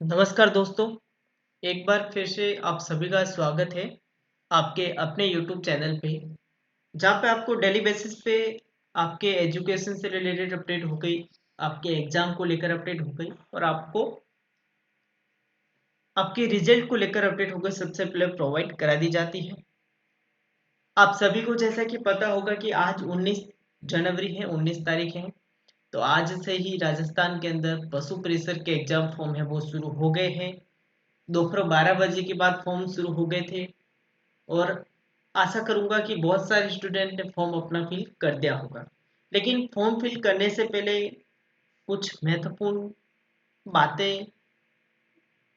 नमस्कार दोस्तों, एक बार फिर से आप सभी का स्वागत है आपके अपने YouTube चैनल पे, जहाँ पे आपको डेली बेसिस पे आपके एजुकेशन से रिलेटेड अपडेट हो गई, आपके एग्जाम को लेकर अपडेट हो गई और आपको आपके रिजल्ट को लेकर अपडेट हो गई सबसे पहले प्रोवाइड करा दी जाती है। आप सभी को जैसा कि पता होगा कि आज 19 जनवरी है, 19 तारीख है, तो आज से ही राजस्थान के अंदर पशु परिसर के एग्जाम फॉर्म है वो शुरू हो गए हैं। दोपहर 12 बजे के बाद फॉर्म शुरू हो गए थे और आशा करूंगा कि बहुत सारे स्टूडेंट ने फॉर्म अपना फिल कर दिया होगा। लेकिन फॉर्म फिल करने से पहले कुछ महत्वपूर्ण बातें,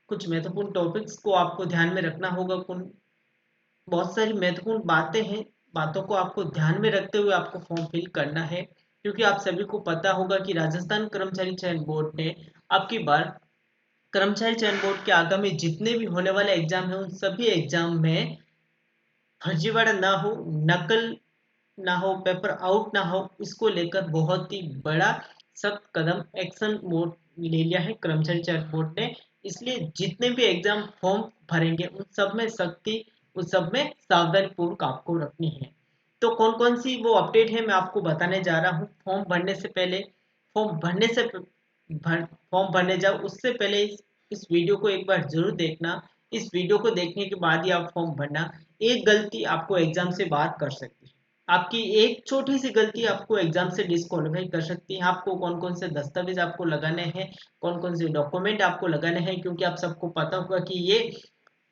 कुछ महत्वपूर्ण टॉपिक्स को आपको ध्यान में रखना होगा। बहुत सारी महत्वपूर्ण बातें हैं, बातों को आपको ध्यान में रखते हुए आपको फॉर्म फिल करना है, क्योंकि आप सभी को पता होगा कि राजस्थान कर्मचारी चयन बोर्ड ने आपकी बार कर्मचारी चयन बोर्ड के आगामी जितने भी होने वाले एग्जाम हैं उन सभी एग्जाम में फर्जीवाड़ा ना हो, नकल ना हो, पेपर आउट ना हो, इसको लेकर बहुत ही बड़ा सख्त कदम एक्शन मोड ले लिया है कर्मचारी चयन बोर्ड ने। इसलिए जितने भी एग्जाम फॉर्म भरेंगे उन सब में सख्ती, उन सब में सावधानी पूर्वक आपको रखनी है। तो कौन कौन सी वो अपडेट है मैं आपको बताने जा रहा हूँ। फॉर्म भरने से पहले, फॉर्म भरने से फॉर्म भरने जाओ उससे पहले इस वीडियो को एक बार जरूर देखना। इस वीडियो को देखने के बाद ही आप फॉर्म भरना। एक गलती आपको एग्जाम से बाहर कर सकती है। आपकी एक छोटी सी गलती आपको एग्जाम से डिस्क्वालीफाई कर सकती है। आपको कौन कौन से दस्तावेज आपको लगाने हैं, कौन कौन से डॉक्यूमेंट आपको लगाने हैं, क्योंकि आप सबको पता होगा कि ये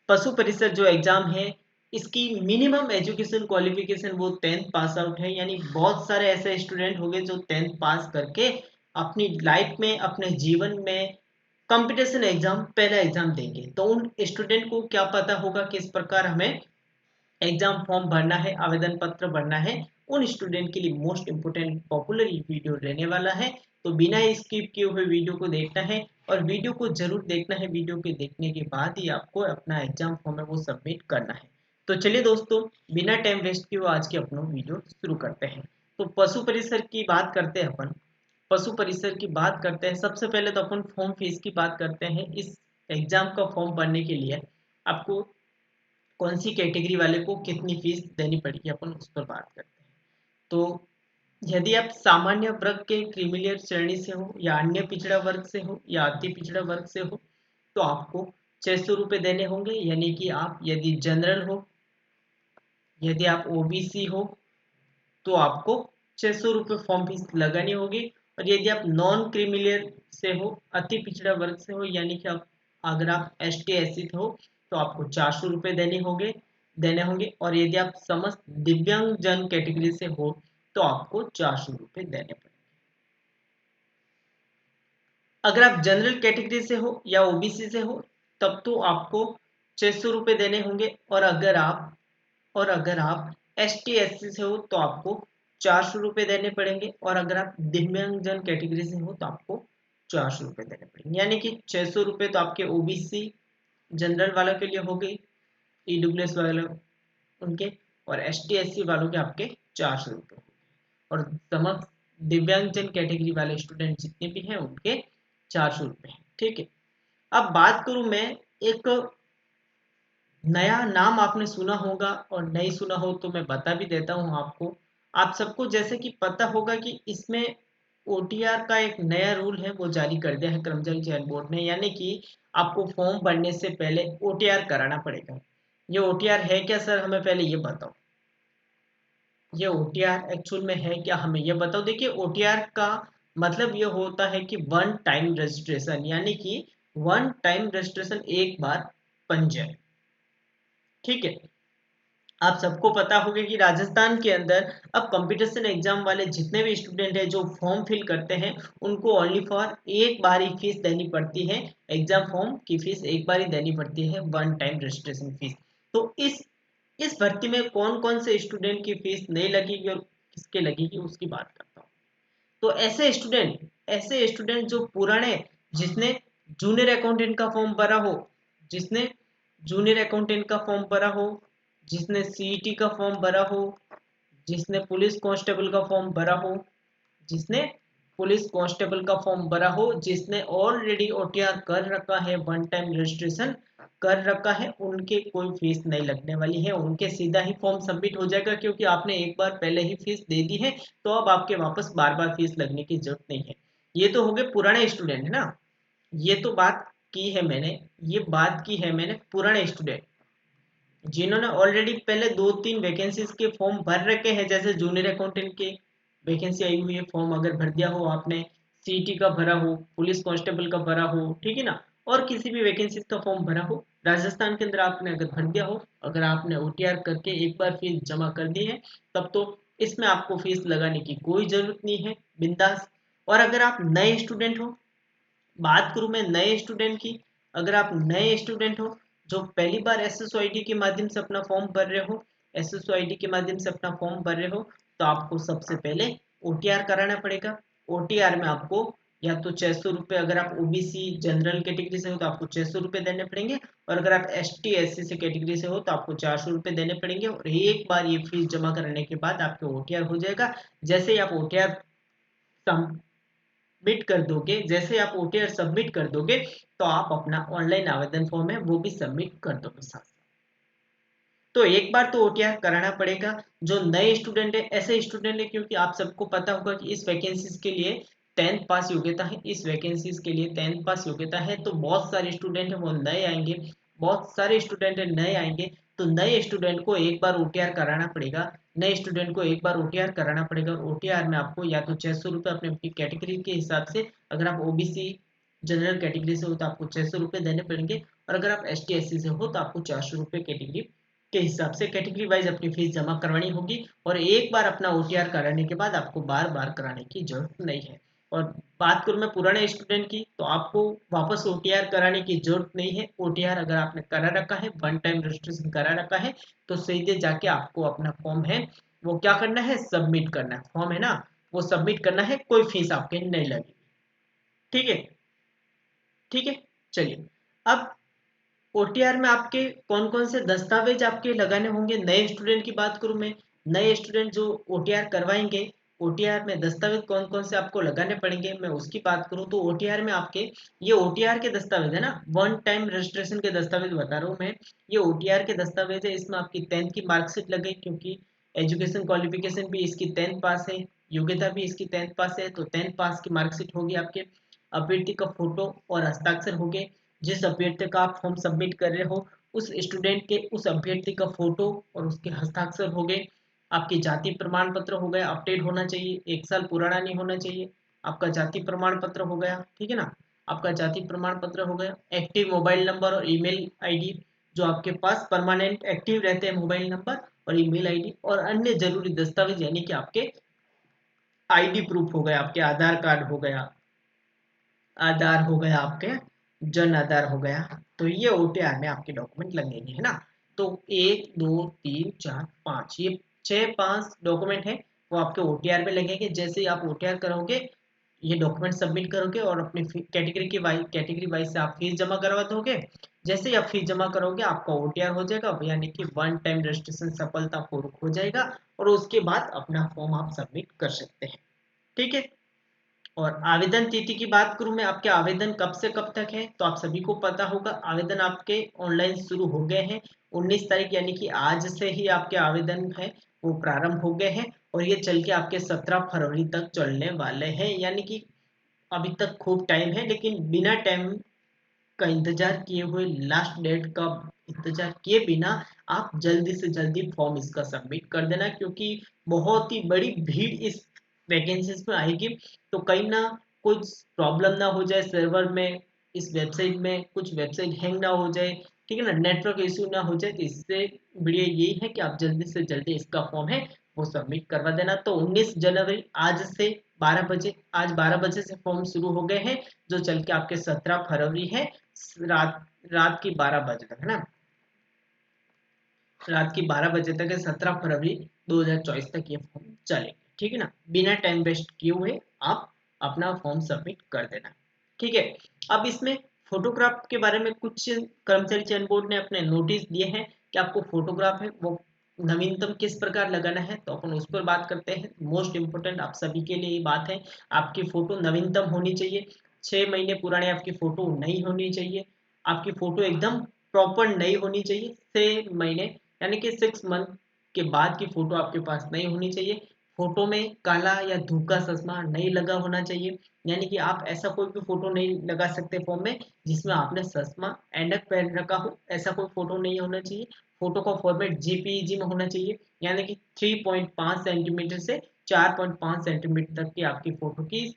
पशु परिषद जो एग्जाम है इसकी मिनिमम एजुकेशन क्वालिफिकेशन वो 10th पास आउट है। यानी बहुत सारे ऐसे स्टूडेंट होंगे जो 10th पास करके अपनी लाइफ में, अपने जीवन में कंपटीशन एग्जाम, पहला एग्जाम देंगे। तो उन स्टूडेंट को क्या पता होगा किस प्रकार हमें एग्जाम फॉर्म भरना है, आवेदन पत्र भरना है। उन स्टूडेंट के लिए मोस्ट इंपोर्टेंट पॉपुलर वीडियो रहने वाला है। तो बिना स्किप किए हुए वीडियो को देखना है और वीडियो को जरूर देखना है। वीडियो के देखने के बाद ही आपको अपना एग्जाम फॉर्म है वो सबमिट करना है। तो चलिए दोस्तों, बिना टाइम वेस्ट किए आज की अपना वीडियो शुरू करते हैं। तो पशु परिसर की बात करते हैं अपन, पशु परिसर की बात करते हैं। सबसे पहले तो अपन फॉर्म फीस की बात करते हैं। इस एग्जाम का फॉर्म भरने के लिए आपको कौन सी कैटेगरी वाले को कितनी फीस देनी पड़ेगी अपन उस पर बात करते हैं। तो यदि आप सामान्य वर्ग के क्रीमिलियर श्रेणी से हो या अन्य पिछड़ा वर्ग से हो या अति पिछड़ा वर्ग से हो तो आपको 600 रुपये देने होंगे। यानी कि आप यदि जनरल हो, यदि आप ओबीसी हो तो आपको 600 रुपये फॉर्म फीस लगानी होगी। और यदि आप नॉन क्रीमिलियर से हो, अति पिछड़ा वर्ग से हो, यानी कि आप अगर आप एस टी एस सी हो तो आपको 400 रुपये देने होंगे। और यदि आप समस्त दिव्यांग जन कैटेगरी से हो तो आपको 400 रुपये देने पड़ेंगे। अगर आप जनरल कैटेगरी से हो या ओबीसी से हो तब तो आपको 600 रुपये देने होंगे। और अगर आप एस टी एस सी से हो तो आपको 400 रुपये देने पड़ेंगे। और अगर आप दिव्यांगजन कैटेगरी से हो तो आपको 400 रुपये देने पड़ेंगे। यानी कि 600 रुपये तो आपके ओबीसी जनरल वालों के लिए हो गई, ईडब्ल्यूएस वालों उनके, और एस टी एस सी वालों के आपके 400 रुपये हो गए। और समस्त दिव्यांगजन कैटेगरी वाले स्टूडेंट जितने भी हैं उनके 400 रुपये हैं। ठीक है, अब बात करूं मैं, एक नया नाम आपने सुना होगा और नहीं सुना हो तो मैं बता भी देता हूं आपको। आप सबको जैसे कि पता होगा कि इसमें ओटीआर का एक नया रूल है वो जारी कर दिया है कर्मचारी चयन बोर्ड ने। यानी कि आपको फॉर्म भरने से पहले ओटीआर कराना पड़ेगा। ये ओटीआर है क्या सर, हमें पहले ये बताओ। ये ओटीआर एक्चुअल में है क्या, हमें ये बताओ। देखिए, ओटीआर का मतलब ये होता है कि वन टाइम रजिस्ट्रेशन, यानी कि वन टाइम रजिस्ट्रेशन, एक बार पंजीयन। ठीक है, आप सबको पता होगा कि राजस्थान के अंदर अब कंपटीशन एग्जाम वाले जितने भी स्टूडेंट हैं जो फॉर्म फिल करते हैं उनको ओनली फॉर एक बार ही फीस देनी पड़ती है। एग्जाम फॉर्म की फीस एक बार ही देनी पड़ती है, वन टाइम रजिस्ट्रेशन फीस। तो इस भर्ती में कौन कौन से स्टूडेंट की फीस नहीं लगेगी और किसके लगेगी उसकी बात करता हूँ। तो ऐसे स्टूडेंट जो पुराने, जिसने जूनियर अकाउंटेंट का फॉर्म भरा हो, जिसने जूनियर अकाउंटेंट का फॉर्म भरा हो, जिसने सीईटी का फॉर्म भरा हो, जिसने पुलिस कांस्टेबल का फॉर्म भरा हो, जिसने पुलिस कांस्टेबल का फॉर्म भरा हो, जिसने ऑलरेडी ओटीआर कर रखा है, वन टाइम रजिस्ट्रेशन कर रखा है, उनके कोई फीस नहीं लगने वाली है, उनके सीधा ही फॉर्म सबमिट हो जाएगा, क्योंकि आपने एक बार पहले ही फीस दे दी है, तो अब आपके वापस बार बार फीस लगने की जरूरत नहीं है। ये तो हो गए पुराने स्टूडेंट है ना, ये तो बात की है मैंने, ये बात की है मैंने पुराने स्टूडेंट जिन्होंने ऑलरेडी पहले 2-3 वैकेंसीज के फॉर्म भर रखे हैं, जैसे जूनियर अकाउंटेंट के वैकेंसी आई हुई है, फॉर्म अगर भर दिया हो आपने, सीटी का भरा हो, पुलिस कांस्टेबल का भरा हो, ठीक है ना, और किसी भी वैकेंसीज का फॉर्म भरा हो राजस्थान के अंदर आपने अगर भर दिया हो, अगर आपने ओटीआर करके एक बार फीस जमा कर दी है, तब तो इसमें आपको फीस लगाने की कोई जरूरत नहीं है, बिंदास। और अगर आप नए स्टूडेंट हो, बात करूं मैं नए स्टूडेंट की, अगर आप नए स्टूडेंट हो जो पहली बार एसएसओआईडी के माध्यम से अपना फॉर्म भर रहे हो, एसएसओआईडी के माध्यम से अपना फॉर्म भर रहे हो, तो आपको सबसे पहले ओटीआर कराना पड़ेगा। ओटीआर में आपको या तो 600 रुपये, अगर आप ओबीसी जनरल कैटेगरी से हो तो आपको 600 रुपये देने पड़ेंगे, और अगर आप एसटी एससी से कैटेगरी से हो तो आपको 400 रुपये देने पड़ेंगे, और एक बार ये फीस जमा करने के बाद आपके ओटीआर हो जाएगा। जैसे ही आप ओटीआर सबमिट कर दोगे, जैसे आप ओटीआर सबमिट कर दोगे, तो आप अपना ऑनलाइन आवेदन फॉर्म है वो भी सबमिट कर दोगे साथ साथ। तो एक बार तो ओटीआर कराना पड़ेगा। जो नए स्टूडेंट है, ऐसे स्टूडेंट है, क्योंकि आप सबको पता होगा कि इस वैकेंसीज के लिए 10th पास योग्यता है, इस वैकेंसीज के लिए 10th पास योग्यता है, तो बहुत सारे स्टूडेंट है वो नए आएंगे, बहुत सारे स्टूडेंट है नए आएंगे, तो नए स्टूडेंट को एक बार ओटीआर कराना पड़ेगा, नए स्टूडेंट को एक बार ओटीआर कराना पड़ेगा, और ओटीआर में आपको या तो 600 रुपये अपने कैटेगरी के हिसाब से, अगर आप ओबीसी जनरल कैटेगरी से हो तो आपको 600 रुपये देने पड़ेंगे, और अगर आप एस टी एस सी से हो तो आपको 400 रुपये कैटेगरी के हिसाब से कैटेगरी वाइज अपनी फीस जमा करवानी होगी। और एक बार अपना ओटीआर कराने के बाद आपको बार बार कराने की जरूरत नहीं है। और बात करूं मैं पुराने स्टूडेंट की, तो आपको वापस ओटीआर कराने की जरूरत नहीं है। ओटीआर अगर आपने करा रखा है, वन टाइम रजिस्ट्रेशन करा रखा है, तो सीधे जाके आपको अपना फॉर्म है वो क्या करना है, सबमिट करना है, फॉर्म है ना वो सबमिट करना है, कोई फीस आपके नहीं लगेगी। ठीक है, ठीक है, चलिए। अब ओटीआर में आपके कौन कौन से दस्तावेज आपके लगाने होंगे, नए स्टूडेंट की बात करूं मैं, नए स्टूडेंट जो ओटीआर करवाएंगे, ओटीआर में दस्तावेज कौन कौन से आपको लगाने पड़ेंगे, मैं उसकी बात करूं तो ओटीआर में आपके, ये ओटीआर के दस्तावेज है ना, वन टाइम रजिस्ट्रेशन के दस्तावेज बता रहा हूं मैं, ये ओटीआर के दस्तावेज है, इसमें आपकी 10th की मार्कशीट लगे, क्योंकि एजुकेशन क्वालिफिकेशन भी इसकी 10th पास है, योग्यता भी इसकी 10th पास है, तो 10th पास की मार्कशीट होगी आपके, अभ्यर्थी का फोटो और हस्ताक्षर हो गए, जिस अभ्यर्थी का आप फॉर्म सबमिट कर रहे हो उस स्टूडेंट के, उस अभ्यर्थी का फोटो और उसके हस्ताक्षर हो गए, आपकी जाति प्रमाण पत्र हो गया, अपडेट होना चाहिए, 1 साल पुराना नहीं होना चाहिए, आपका जाति प्रमाण पत्र हो गया, ठीक है ना, आपका जाति प्रमाण पत्र हो गया, एक्टिव मोबाइल नंबर और ईमेल आईडी, जो आपके पास परमानेंट एक्टिव रहते हैं मोबाइल नंबर और ईमेल आईडी, और अन्य जरूरी दस्तावेज यानी कि आपके आईडी प्रूफ हो गया, आपके आधार कार्ड हो गया, आधार हो गया आपके, जन आधार हो गया, तो ये ओटीआर में आपके डॉक्यूमेंट लगेंगे, है ना। तो 1 2 3 4 5, ये 6 5 डॉक्यूमेंट है वो आपके ओटीआर में लगेंगे। जैसे ही आप ओटीआर करोगे, ये डॉक्यूमेंट सबमिट करोगे और अपनी कैटेगरी वाइज से आप फीस जमा करवा दोगे, जैसे ही आप फीस जमा करोगे आपका ओटीआर हो जाएगा, यानी कि वन टाइम रजिस्ट्रेशन सफलतापूर्वक हो जाएगा, और उसके बाद अपना फॉर्म आप सबमिट कर सकते हैं। ठीक है। और आवेदन तिथि की बात करूं मैं, आपके आवेदन कब से कब तक है, तो आप सभी को पता होगा आवेदन आपके ऑनलाइन शुरू हो गए हैं। 19 तारीख यानी कि आज से ही आपके आवेदन है वो प्रारंभ हो गए हैं, और ये चल के आपके 17 फरवरी तक चलने वाले हैं, यानी कि अभी तक खूब टाइम है, लेकिन बिना टाइम का इंतजार किए हुए, लास्ट डेट का इंतजार किए बिना आप जल्दी से जल्दी फॉर्म इसका सबमिट कर देना, क्योंकि बहुत ही बड़ी भीड़ इस वैकेंसीज में आएगी, तो कहीं ना कुछ प्रॉब्लम ना हो जाए सर्वर में, इस वेबसाइट में कुछ वेबसाइट हैंग ना हो जाए, ठीक है ना, नेटवर्क इश्यू ना हो जाए, तो इससे बढ़िया यही है कि आप जल्दी से जल्दी इसका फॉर्म है वो सबमिट करवा देना। तो 19 जनवरी आज से 12 बजे, आज 12 बजे से फॉर्म शुरू हो गए हैं, जो चल के आपके 17 फरवरी है, रात रात की 12 बजे तक, है ना, रात की 12 बजे तक है, 17 फरवरी 2024 तक ये फॉर्म चलेंगे, ठीक है ना, बिना टाइम वेस्ट किए हुए आप अपना फॉर्म सबमिट कर देना। ठीक है। अब इसमें फोटोग्राफ के बारे में कुछ कर्मचारी चयन बोर्ड ने अपने नोटिस दिए हैं कि आपको फोटोग्राफ है वो नवीनतम किस प्रकार लगाना है तो अपन उस पर बात करते हैं। मोस्ट इम्पोर्टेंट आप सभी के लिए ये बात है, आपकी फोटो नवीनतम होनी चाहिए। 6 महीने पुराने आपकी फोटो नहीं होनी चाहिए। आपकी फोटो एकदम प्रॉपर नई होनी चाहिए। 6 महीने यानी कि 6 मंथ के बाद की फोटो आपके पास नहीं होनी चाहिए। फोटो में काला या धूका चश्मा नहीं लगा होना चाहिए। यानी कि आप ऐसा कोई भी फोटो नहीं लगा सकते फॉर्म में जिसमें आपने चश्मा ऐनक पहन रखा हो, ऐसा कोई फोटो नहीं होना चाहिए। फोटो का फॉर्मेट जेपीईजी में होना चाहिए, यानी कि 3.5 सेंटीमीटर से 4.5 सेंटीमीटर तक की आपकी फोटो की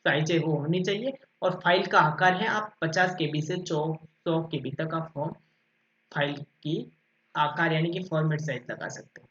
साइज है वो होनी चाहिए। और फाइल का आकार है आप 50 KB से 100 KB तक आप फॉर्म फाइल की आकार यानी कि फॉर्मेट साइज लगा सकते हैं।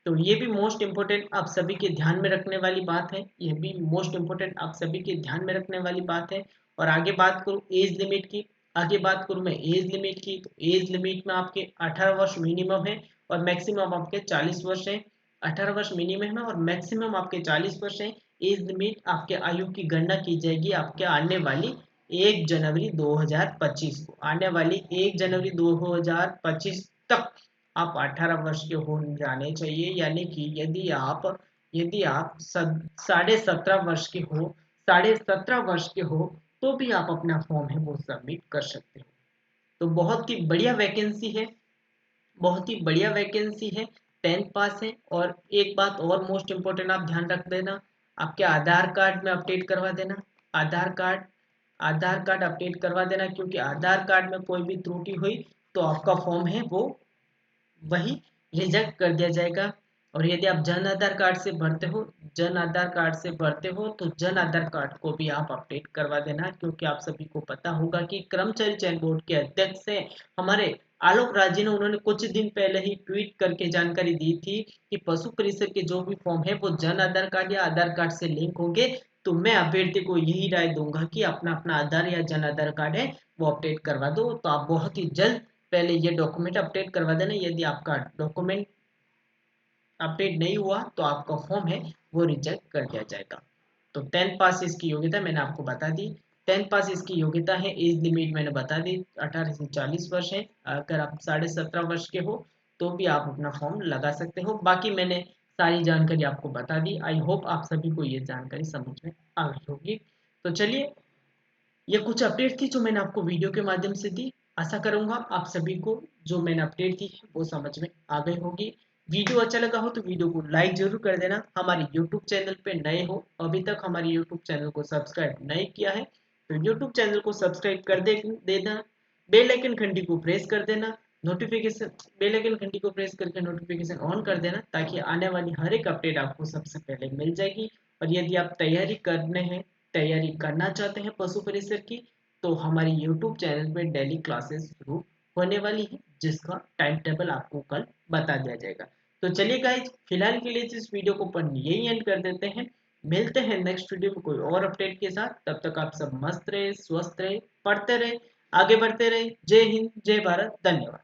तो ये भी मोस्ट इम्पोर्टेंट आप सभी के ध्यान में रखने वाली बात है। ये भी मोस्ट इम्पोर्टेंट आप सभी के ध्यान में रखने वाली बात है। और आगे बात करूँ एज लिमिट की, आगे बात करूँ मैं एज लिमिट की, तो एज लिमिट में आपके 18 वर्ष मिनिमम है और मैक्सिमम आपके 40 वर्ष है। 18 वर्ष मिनिमम है और मैक्सिमम आपके 40 वर्ष है। एज लिमिट आपके आयु की गणना की जाएगी आपके आने वाली 1 जनवरी 2025 को, आने वाली 1 जनवरी 2025 तक आप 18 वर्ष के हो जाने चाहिए। यानी कि यदि आप 17.5 वर्ष के हो, 17.5 वर्ष के हो, तो भी आप अपना फॉर्म है वो सबमिट कर सकते हो। तो बहुत ही बढ़िया वैकेंसी है, बहुत ही बढ़िया वैकेंसी है। 10th पास है। और एक बात और मोस्ट इम्पोर्टेंट आप ध्यान रख देना, आपके आधार कार्ड में अपडेट करवा देना। आधार कार्ड आधार कार्ड अपडेट करवा देना, क्योंकि आधार कार्ड में कोई भी त्रुटि हुई तो आपका फॉर्म है वो वही रिजेक्ट कर दिया जाएगा। और यदि आप जन आधार कार्ड से भरते हो, तो जन आधार कार्ड को भी आप अपडेट करवा देना, क्योंकि आप सभी को पता होगा कि कर्मचारी चयन बोर्ड के अध्यक्ष हैं हमारे आलोक राज जी ने, उन्होंने कुछ दिन पहले ही ट्वीट करके जानकारी दी थी कि पशु परिषद के जो भी फॉर्म है वो जन आधार कार्ड या आधार कार्ड से लिंक होंगे। तो मैं अभ्यर्थी को यही राय दूंगा कि अपना अपना आधार या जन आधार कार्ड है वो अपडेट करवा दो। तो आप बहुत ही जल्द पहले ये डॉक्यूमेंट अपडेट करवा देना। यदि आपका डॉक्यूमेंट अपडेट नहीं हुआ तो आपका फॉर्म है वो रिजेक्ट कर दिया जाएगा। तो 10th पास इसकी योग्यता मैंने आपको बता दी। 10th पास इसकी योग्यता है। एज लिमिट मैंने बता दी 18 से 40 वर्ष है। अगर आप 17.5 वर्ष के हो तो भी आप अपना फॉर्म लगा सकते हो। बाकी मैंने सारी जानकारी आपको बता दी। आई होप आप सभी को ये जानकारी समझ में आ गई होगी। तो चलिए, ये कुछ अपडेट थी जो मैंने आपको वीडियो के माध्यम से दी। आशा करूंगा आप सभी को जो मैंने अपडेट दी है वो समझ में आ गई होगी। वीडियो अच्छा लगा हो तो वीडियो को लाइक जरूर कर देना। हमारे यूट्यूब चैनल पे नए हो, अभी तक हमारे यूट्यूब चैनल को सब्सक्राइब नहीं किया है तो यूट्यूब चैनल को सब्सक्राइब कर देना। बेल आइकन घंटी को प्रेस कर देना, नोटिफिकेशन बेल आइकन घंटी को प्रेस करके नोटिफिकेशन ऑन कर देना, ताकि आने वाली हर एक अपडेट आपको सबसे पहले मिल जाएगी। और यदि आप तैयारी करना चाहते हैं पशु परिसर की, तो हमारी यूट्यूब चैनल पे डेली क्लासेस शुरू होने वाली है, जिसका टाइम टेबल आपको कल बता दिया जाएगा। तो चलिए गाइज, फिलहाल के लिए इस वीडियो को अपन यही एंड कर देते हैं। मिलते हैं नेक्स्ट वीडियो में कोई और अपडेट के साथ। तब तक आप सब मस्त रहे, स्वस्थ रहे, पढ़ते रहे, आगे बढ़ते रहे। जय हिंद, जय भारत, धन्यवाद।